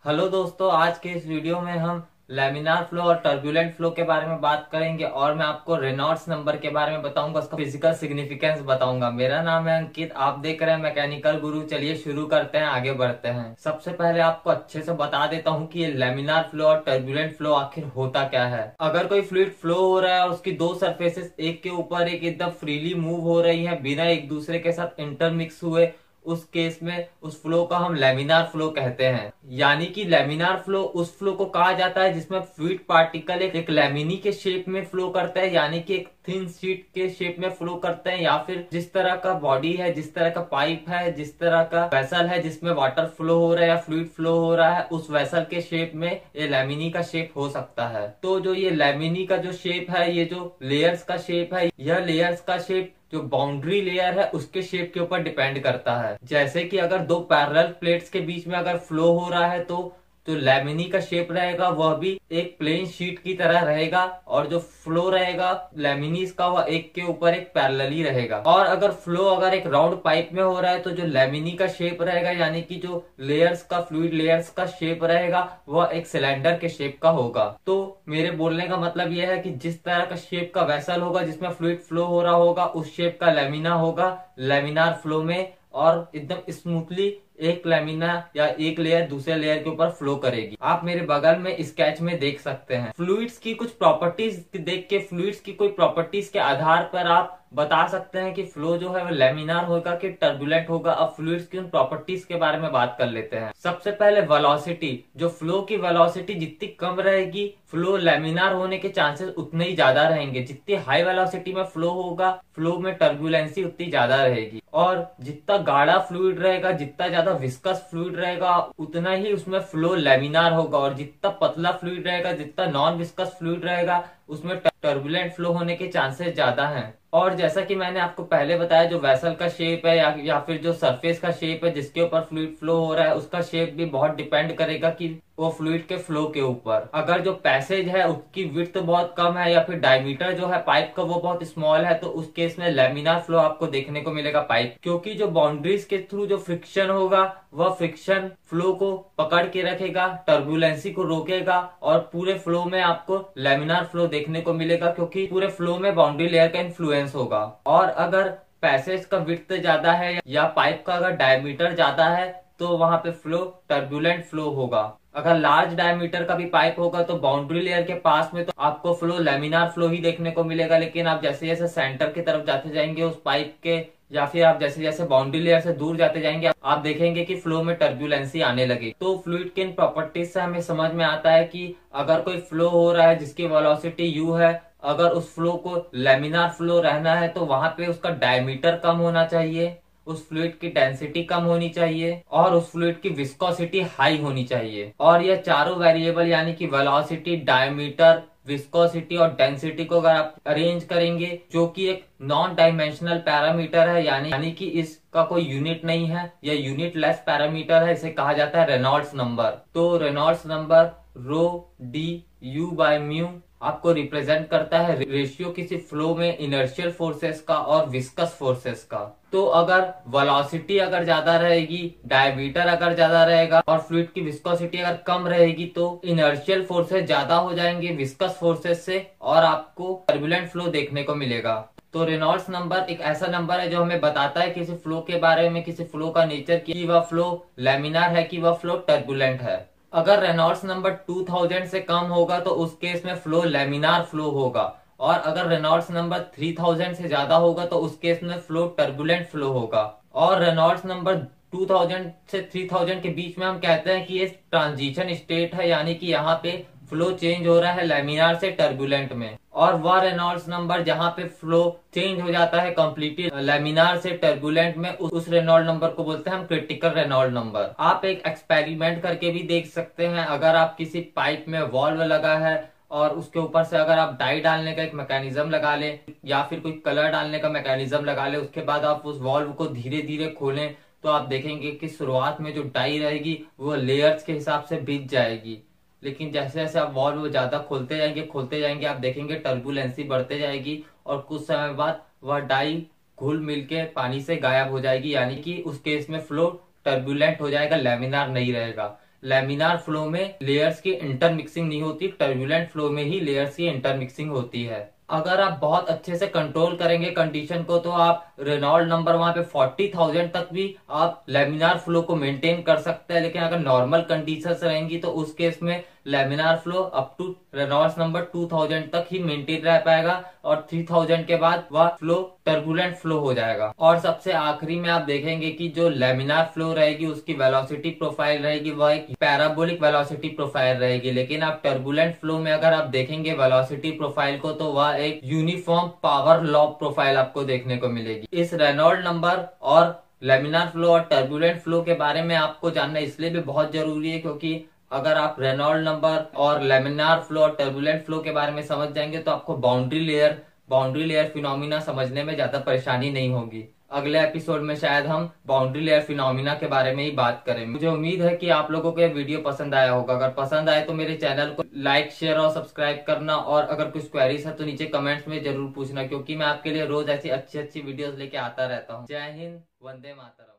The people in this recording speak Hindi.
हेलो दोस्तों, आज के इस वीडियो में हम लैमिनार फ्लो और टर्बुलेंट फ्लो के बारे में बात करेंगे और मैं आपको रेनॉल्ड्स नंबर के बारे में बताऊंगा, उसका फिजिकल सिग्निफिकेंस बताऊंगा। मेरा नाम है अंकित, आप देख रहे हैं मैकेनिकल गुरु। चलिए शुरू करते हैं, आगे बढ़ते हैं। सबसे पहले आपको अच्छे से बता देता हूँ कि ये लैमिनार फ्लो और टर्बुलेंट फ्लो आखिर होता क्या है। अगर कोई फ्लूइड फ्लो हो रहा है और उसकी दो सरफेसेस एक के ऊपर एक एकदम फ्रीली मूव हो रही है बिना एक दूसरे के साथ इंटरमिक्स हुए, उस केस में उस फ्लो का हम लेमिनार फ्लो कहते हैं। यानी कि लेमिनार फ्लो उस फ्लो को कहा जाता है जिसमें फ्लूइड पार्टिकल एक लेमिनी के शेप में फ्लो करता है, यानी कि एक थिन शीट के शेप में फ्लो करते हैं, या फिर जिस तरह का बॉडी है, जिस तरह का पाइप है, जिस तरह का वेसल है जिसमें वाटर फ्लो हो रहा है या फ्लूइड फ्लो हो रहा है, उस वेसल के शेप में ये लेमिनी का शेप हो सकता है। तो जो ये लेमिनी का जो शेप है, ये जो लेयर्स का शेप है, यह लेयर्स का शेप जो बाउंड्री लेयर है उसके शेप के ऊपर डिपेंड करता है। जैसे कि अगर दो पैरेलल प्लेट्स के बीच में अगर फ्लो हो रहा है तो जो लैमिनी का शेप रहेगा वह भी एक प्लेन शीट की तरह रहेगा, और जो फ्लो रहेगा लैमिनीज का वह एक के ऊपर एक पैरेलली रहेगा। और अगर फ्लो अगर एक राउंड पाइप में हो रहा है तो जो लैमिनी का शेप रहेगा, यानी कि जो लेयर्स का फ्लूइड लेयर्स का शेप रहेगा वह एक सिलेंडर के शेप का होगा। तो मेरे बोलने का मतलब यह है कि जिस तरह का शेप का वेसल होगा जिसमें फ्लूइड फ्लो हो रहा होगा, उस शेप का लेमिना होगा लेमिनार फ्लो में, और एकदम स्मूथली एक लेमिना या एक लेयर दूसरे लेयर के ऊपर फ्लो करेगी। आप मेरे बगल में स्केच में देख सकते हैं। फ्लूइड्स की कुछ प्रॉपर्टीज देख के, फ्लूइड्स की कोई प्रॉपर्टीज के आधार पर आप बता सकते हैं कि फ्लो जो है वो लेमिनार होगा कि टर्बुलेंट होगा। अब फ्लूइड्स की उन प्रॉपर्टीज के बारे में बात कर लेते हैं। सबसे पहले वेलोसिटी। जो फ्लो की वेलोसिटी जितनी कम रहेगी, फ्लो लेमिनार होने के चांसेस उतने ही ज्यादा रहेंगे। जितनी हाई वेलोसिटी में फ्लो होगा, फ्लो में टर्बुलेंसी उतनी ज्यादा रहेगी। और जितना गाढ़ा फ्लूइड रहेगा, जितना ज्यादा विस्कस फ्लूइड रहेगा, उतना ही उसमें फ्लो लेमिनार होगा। और जितना पतला फ्लूइड रहेगा, जितना नॉन विस्कस फ्लूइड रहेगा, उसमें टर्बुलेंट फ्लो होने के चांसेस ज्यादा हैं। और जैसा कि मैंने आपको पहले बताया, जो वेसल का शेप है या फिर जो सरफेस का शेप है जिसके ऊपर फ्लूइड फ्लो हो रहा है, उसका शेप भी बहुत डिपेंड करेगा कि वो फ्लूइड के फ्लो के ऊपर। अगर जो पैसेज है उसकी विड्थ बहुत कम है या फिर डायमीटर जो है पाइप का वो बहुत स्मॉल है, तो उस केस में लेमिनार फ्लो आपको देखने को मिलेगा पाइप। क्योंकि जो बाउंड्रीज के थ्रू जो फ्रिक्शन होगा, वह फ्रिक्शन फ्लो को पकड़ के रखेगा, टर्बुलेंसी को रोकेगा, और पूरे फ्लो में आपको लेमिनार फ्लो देखने को मिलेगा, क्योंकि पूरे फ्लो में बाउंड्री लेयर का इन्फ्लुएंस होगा। और अगर पैसेज का विड्थ ज्यादा है या पाइप का अगर डायमीटर ज्यादा है, तो वहां पे फ्लो टर्बुलेंट फ्लो होगा। अगर लार्ज डायमीटर का भी पाइप होगा तो बाउंड्री लेयर के पास में तो आपको फ्लो लेमिनार फ्लो ही देखने को मिलेगा। लेकिन आप जैसे जैसे सेंटर की तरफ जाते जाएंगे उस पाइप के, या फिर आप जैसे जैसे बाउंड्री लेयर से दूर जाते जाएंगे, आप देखेंगे कि फ्लो में टर्बुलेंसी आने लगी। तो फ्लूइड के इन प्रॉपर्टीज से हमें समझ में आता है कि अगर कोई फ्लो हो रहा है जिसकी वेलोसिटी यू है, अगर उस फ्लो को लेमिनार फ्लो रहना है तो वहां पे उसका डायमीटर कम होना चाहिए, उस फ्लूइड की डेंसिटी कम होनी चाहिए, और उस फ्लूइड की विस्कोसिटी हाई होनी चाहिए। और ये चारों वेरिएबल यानी कि वेलोसिटी, डायमीटर, विस्कोसिटी और डेंसिटी को अगर आप अरेंज करेंगे, जो कि एक नॉन डायमेंशनल पैरामीटर है, यानी कि इसका कोई यूनिट नहीं है, यह यूनिट लेस पैरामीटर है, इसे कहा जाता है रेनॉल्ड्स नंबर। तो Reynolds number rho D U by mu आपको रिप्रेजेंट करता है रेशियो किसी फ्लो में इनर्शियल फोर्सेस का और विस्कस फोर्सेस का। तो अगर वेलोसिटी अगर ज्यादा रहेगी, डायमीटर अगर ज्यादा रहेगा और फ्लूइड की विस्कोसिटी अगर कम रहेगी, तो इनर्शियल फोर्सेस ज्यादा हो जाएंगे विस्कस फोर्सेस से, और आपको टर्बुलेंट फ्लो देखने को मिलेगा। तो रेनॉल्ड्स नंबर एक ऐसा नंबर है जो हमें बताता है किसी फ्लो के बारे में, किसी फ्लो का नेचर, कि वह फ्लो लेमिनार है कि वह फ्लो टर्बुलेंट है। अगर रेनॉल्ड्स नंबर 2000 से कम होगा तो उस केस में फ्लो लेमिनार फ्लो होगा, और अगर रेनॉल्ड्स नंबर 3000 से ज्यादा होगा तो उस केस में फ्लो टर्बुलेंट फ्लो होगा। और रेनॉल्ड्स नंबर 2000 से 3000 के बीच में हम कहते हैं कि ये ट्रांजिशन स्टेट है, यानी कि यहाँ पे फ्लो चेंज हो रहा है लेमिनार से टर्बुलेंट में। और वह रेनॉल्ड्स नंबर जहां पे फ्लो चेंज हो जाता है कम्प्लीटली लेमिनार से टर्बुलेंट में, उस रेनॉल्ड नंबर को बोलते हैं हम क्रिटिकल रेनॉल्ड नंबर। आप एक एक्सपेरिमेंट करके भी देख सकते हैं। अगर आप किसी पाइप में वॉल्व लगा है और उसके ऊपर से अगर आप डाई डालने का एक मैकेनिज्म लगा ले या फिर कोई कलर डालने का मैकेनिज्म लगा ले, उसके बाद आप उस वॉल्व को धीरे धीरे खोलें, तो आप देखेंगे कि शुरुआत में जो डाई रहेगी वो लेयर्स के हिसाब से बिक जाएगी। लेकिन जैसे जैसे आप वॉल्व ज्यादा खोलते जाएंगे आप देखेंगे टर्बुलेंसी बढ़ते जाएगी, और कुछ समय बाद वह डाई घुल मिल के पानी से गायब हो जाएगी, यानी कि उस केस में फ्लो टर्बुलेंट हो जाएगा, लेमिनार नहीं रहेगा। लैमिनार फ्लो में लेयर्स की इंटरमिक्सिंग नहीं होती, टर्बुलेंट फ्लो में ही लेयर्स की इंटरमिक्सिंग होती है। अगर आप बहुत अच्छे से कंट्रोल करेंगे कंडीशन को तो आप रेनॉल्ड नंबर वहां पे 40,000 तक भी आप लैमिनार फ्लो को मेंटेन कर सकते हैं। लेकिन अगर नॉर्मल कंडीशंस रहेंगी तो उस केस में laminar flow up to Reynolds number 2000 तक ही मेंटेन रह पाएगा और 3000 के बाद वह फ्लो टर्बुलेंट फ्लो हो जाएगा। और सबसे आखिरी में आप देखेंगे कि जो लैमिनार फ्लो रहेगी उसकी वेलोसिटी प्रोफाइल रहेगी वह एक पैराबोलिक वेलोसिटी प्रोफाइल रहेगी। लेकिन आप टर्बुलेंट फ्लो में अगर आप देखेंगे वेलोसिटी प्रोफाइल को तो वह एक यूनिफॉर्म पावर लॉ प्रोफाइल आपको देखने को मिलेगी। इस रेनॉल्ड नंबर और लैमिनार फ्लो और टर्बुलेंट फ्लो के बारे में आपको जानना इसलिए भी बहुत जरूरी है क्योंकि अगर आप रेनॉल्ड नंबर और लैमिनार फ्लो और टर्बुलेंट फ्लो के बारे में समझ जाएंगे तो आपको बाउंड्री लेयर फिनोमिना समझने में ज्यादा परेशानी नहीं होगी। अगले एपिसोड में शायद हम बाउंड्री लेयर फिनोमिना के बारे में ही बात करें। मुझे उम्मीद है कि आप लोगों को ये वीडियो पसंद आया होगा। अगर पसंद आए तो मेरे चैनल को लाइक शेयर और सब्सक्राइब करना, और अगर कुछ क्वेरीज है तो नीचे कमेंट्स में जरूर पूछना क्योंकि मैं आपके लिए रोज ऐसी अच्छी अच्छी वीडियोस लेके आता रहता हूँ। जय हिंद, वंदे मातरम।